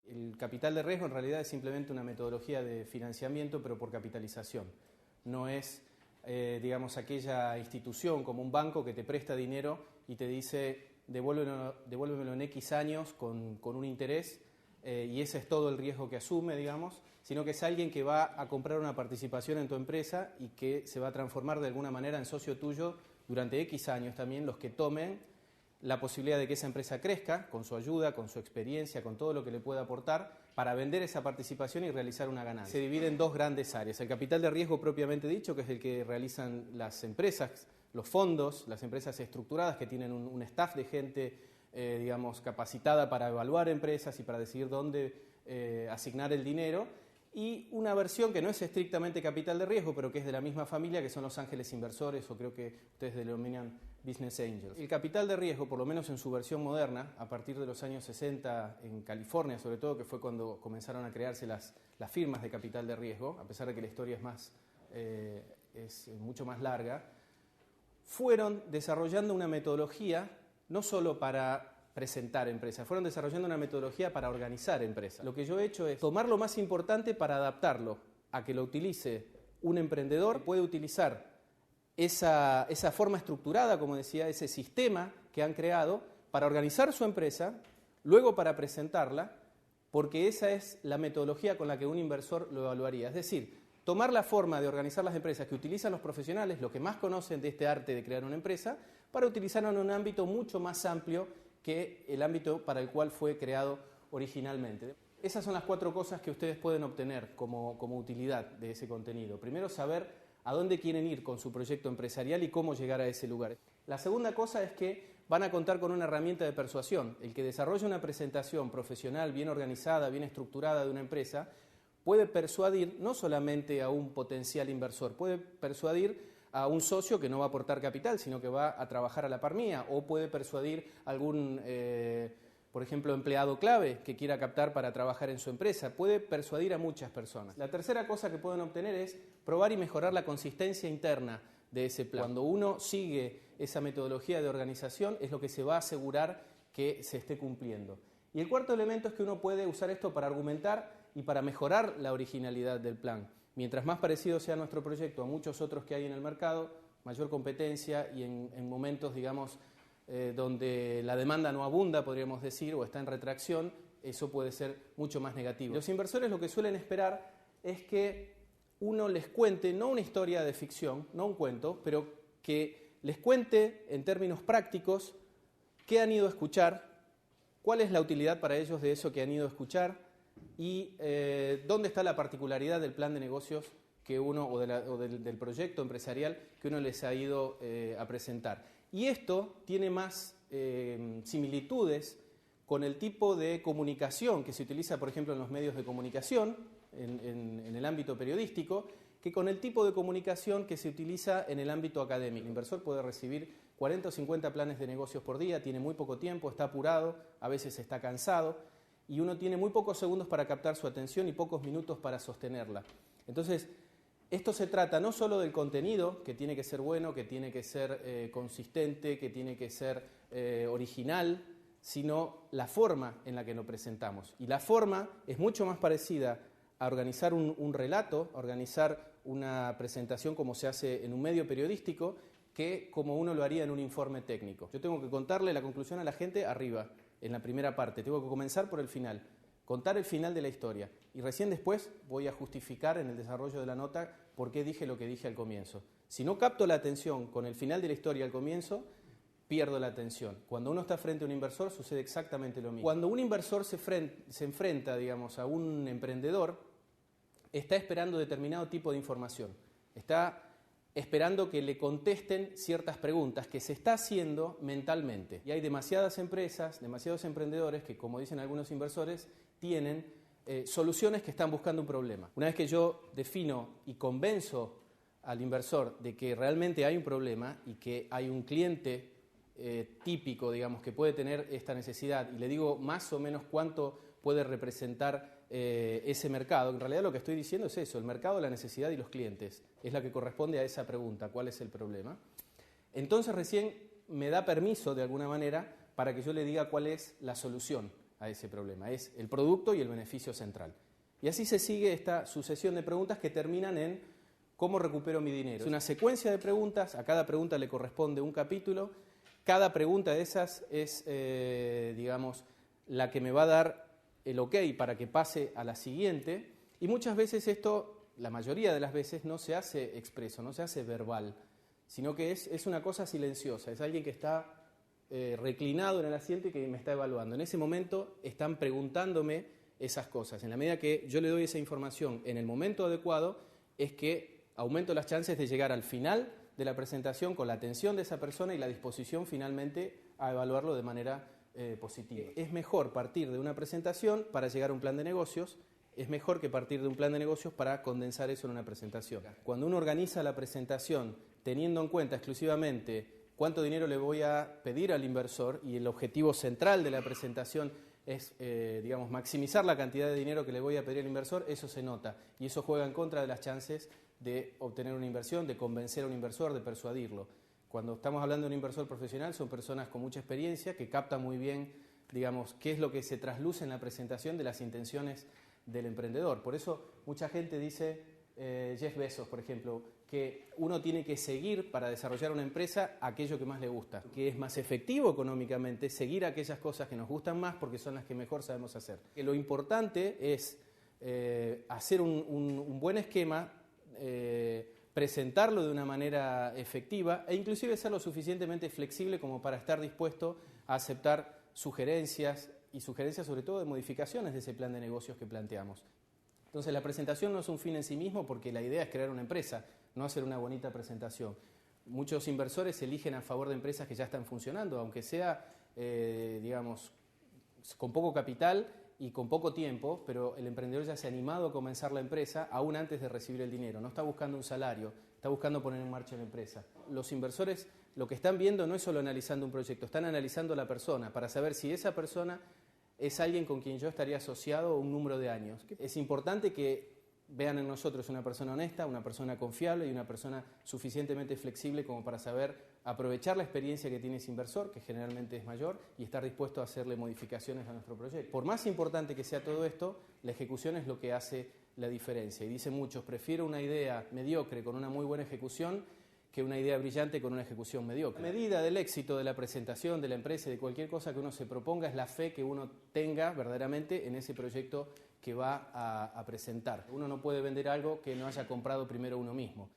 El capital de riesgo en realidad es simplemente una metodología de financiamiento, pero por capitalización. No es, digamos, aquella institución como un banco que te presta dinero y te dice devuélvemelo en X años con un interés, y ese es todo el riesgo que asume, digamos, sino que es alguien que va a comprar una participación en tu empresa y que se va a transformar de alguna manera en socio tuyo durante X años también, los que tomen la posibilidad de que esa empresa crezca con su ayuda, con su experiencia, con todo lo que le pueda aportar para vender esa participación y realizar una ganancia. Se divide en dos grandes áreas. El capital de riesgo propiamente dicho, que es el que realizan las empresas, los fondos, las empresas estructuradas que tienen un staff de gente, digamos, capacitada para evaluar empresas y para decidir dónde asignar el dinero. Y una versión que no es estrictamente capital de riesgo, pero que es de la misma familia, que son los ángeles inversores, o creo que ustedes denominan business angels. El capital de riesgo, por lo menos en su versión moderna, a partir de los años 60 en California, sobre todo, que fue cuando comenzaron a crearse las firmas de capital de riesgo, a pesar de que la historia es mucho más larga, fueron desarrollando una metodología no solo para presentar empresas, fueron desarrollando una metodología para organizar empresas. Lo que yo he hecho es tomar lo más importante para adaptarlo a que lo utilice un emprendedor, puede utilizar esa forma estructurada, como decía, ese sistema que han creado para organizar su empresa, luego para presentarla, porque esa es la metodología con la que un inversor lo evaluaría. Es decir, tomar la forma de organizar las empresas que utilizan los profesionales, los que más conocen de este arte de crear una empresa, para utilizarlo en un ámbito mucho más amplio que el ámbito para el cual fue creado originalmente. Esas son las 4 cosas que ustedes pueden obtener como utilidad de ese contenido. Primero, saber a dónde quieren ir con su proyecto empresarial y cómo llegar a ese lugar. La segunda cosa es que van a contar con una herramienta de persuasión. El que desarrolle una presentación profesional, bien organizada, bien estructurada de una empresa, puede persuadir no solamente a un potencial inversor, puede persuadir a un socio que no va a aportar capital, sino que va a trabajar a la par mía, o puede persuadir a algún, por ejemplo, empleado clave que quiera captar para trabajar en su empresa. Puede persuadir a muchas personas. La tercera cosa que pueden obtener es probar y mejorar la consistencia interna de ese plan. Cuando uno sigue esa metodología de organización, es lo que se va a asegurar que se esté cumpliendo. Y el cuarto elemento es que uno puede usar esto para argumentar y para mejorar la originalidad del plan. Mientras más parecido sea nuestro proyecto a muchos otros que hay en el mercado, mayor competencia y en momentos, digamos, donde la demanda no abunda, podríamos decir, o está en retracción, eso puede ser mucho más negativo. Los inversores lo que suelen esperar es que uno les cuente, no una historia de ficción, no un cuento, pero que les cuente en términos prácticos qué han ido a escuchar, cuál es la utilidad para ellos de eso que han ido a escuchar, y dónde está la particularidad del plan de negocios que uno o del proyecto empresarial que uno les ha ido a presentar. Y esto tiene más similitudes con el tipo de comunicación que se utiliza, por ejemplo, en los medios de comunicación, en el ámbito periodístico, que con el tipo de comunicación que se utiliza en el ámbito académico. El inversor puede recibir 40 o 50 planes de negocios por día, tiene muy poco tiempo, está apurado, a veces está cansado, y uno tiene muy pocos segundos para captar su atención y pocos minutos para sostenerla. Entonces, esto se trata no solo del contenido, que tiene que ser bueno, que tiene que ser consistente, que tiene que ser original, sino la forma en la que lo presentamos. Y la forma es mucho más parecida a organizar un relato, a organizar una presentación como se hace en un medio periodístico, que como uno lo haría en un informe técnico. Yo tengo que contarle la conclusión a la gente arriba, en la primera parte. Tengo que comenzar por el final, contar el final de la historia. Y recién después voy a justificar en el desarrollo de la nota por qué dije lo que dije al comienzo. Si no capto la atención con el final de la historia al comienzo, pierdo la atención. Cuando uno está frente a un inversor sucede exactamente lo mismo. Cuando un inversor se enfrenta, digamos, a un emprendedor, está esperando determinado tipo de información. Está esperando que le contesten ciertas preguntas que se está haciendo mentalmente. Y hay demasiadas empresas, demasiados emprendedores que, como dicen algunos inversores, tienen soluciones que están buscando un problema. Una vez que yo defino y convenzo al inversor de que realmente hay un problema y que hay un cliente típico, digamos, que puede tener esta necesidad, y le digo más o menos cuánto puede representar ese mercado. En realidad lo que estoy diciendo es eso, el mercado, la necesidad y los clientes. Es la que corresponde a esa pregunta, ¿cuál es el problema? Entonces recién me da permiso, de alguna manera, para que yo le diga cuál es la solución. a ese problema. Es el producto y el beneficio central. Y así se sigue esta sucesión de preguntas que terminan en ¿cómo recupero mi dinero? Es una secuencia de preguntas, a cada pregunta le corresponde un capítulo, cada pregunta de esas es, digamos, la que me va a dar el ok para que pase a la siguiente, y muchas veces esto, la mayoría de las veces, no se hace expreso, no se hace verbal, sino que es una cosa silenciosa, es alguien que está reclinado en el asiento y que me está evaluando. En ese momento están preguntándome esas cosas. En la medida que yo le doy esa información en el momento adecuado, es que aumento las chances de llegar al final de la presentación con la atención de esa persona y la disposición finalmente a evaluarlo de manera positiva. Es mejor partir de una presentación para llegar a un plan de negocios, es mejor que partir de un plan de negocios para condensar eso en una presentación. Cuando uno organiza la presentación teniendo en cuenta exclusivamente cuánto dinero le voy a pedir al inversor y el objetivo central de la presentación es, digamos, maximizar la cantidad de dinero que le voy a pedir al inversor, eso se nota y eso juega en contra de las chances de obtener una inversión, de convencer a un inversor, de persuadirlo. Cuando estamos hablando de un inversor profesional son personas con mucha experiencia que captan muy bien, digamos, qué es lo que se trasluce en la presentación de las intenciones del emprendedor. Por eso mucha gente dice, Jeff Bezos, por ejemplo, que uno tiene que seguir para desarrollar una empresa aquello que más le gusta, que es más efectivo económicamente seguir aquellas cosas que nos gustan más porque son las que mejor sabemos hacer. Que lo importante es hacer un buen esquema, presentarlo de una manera efectiva e inclusive ser lo suficientemente flexible como para estar dispuesto a aceptar sugerencias y sugerencias sobre todo de modificaciones de ese plan de negocios que planteamos. Entonces la presentación no es un fin en sí mismo porque la idea es crear una empresa, no hacer una bonita presentación. Muchos inversores eligen a favor de empresas que ya están funcionando, aunque sea, digamos, con poco capital y con poco tiempo, pero el emprendedor ya se ha animado a comenzar la empresa aún antes de recibir el dinero. No está buscando un salario, está buscando poner en marcha la empresa. Los inversores lo que están viendo no es solo analizando un proyecto, están analizando a la persona para saber si esa persona es alguien con quien yo estaría asociado un número de años. Es importante que vean en nosotros una persona honesta, una persona confiable y una persona suficientemente flexible como para saber aprovechar la experiencia que tiene ese inversor, que generalmente es mayor, y estar dispuesto a hacerle modificaciones a nuestro proyecto. Por más importante que sea todo esto, la ejecución es lo que hace la diferencia. Y dicen muchos, prefiero una idea mediocre con una muy buena ejecución que una idea brillante con una ejecución mediocre. La medida del éxito de la presentación de la empresa y de cualquier cosa que uno se proponga es la fe que uno tenga verdaderamente en ese proyecto que va a presentar. Uno no puede vender algo que no haya comprado primero uno mismo.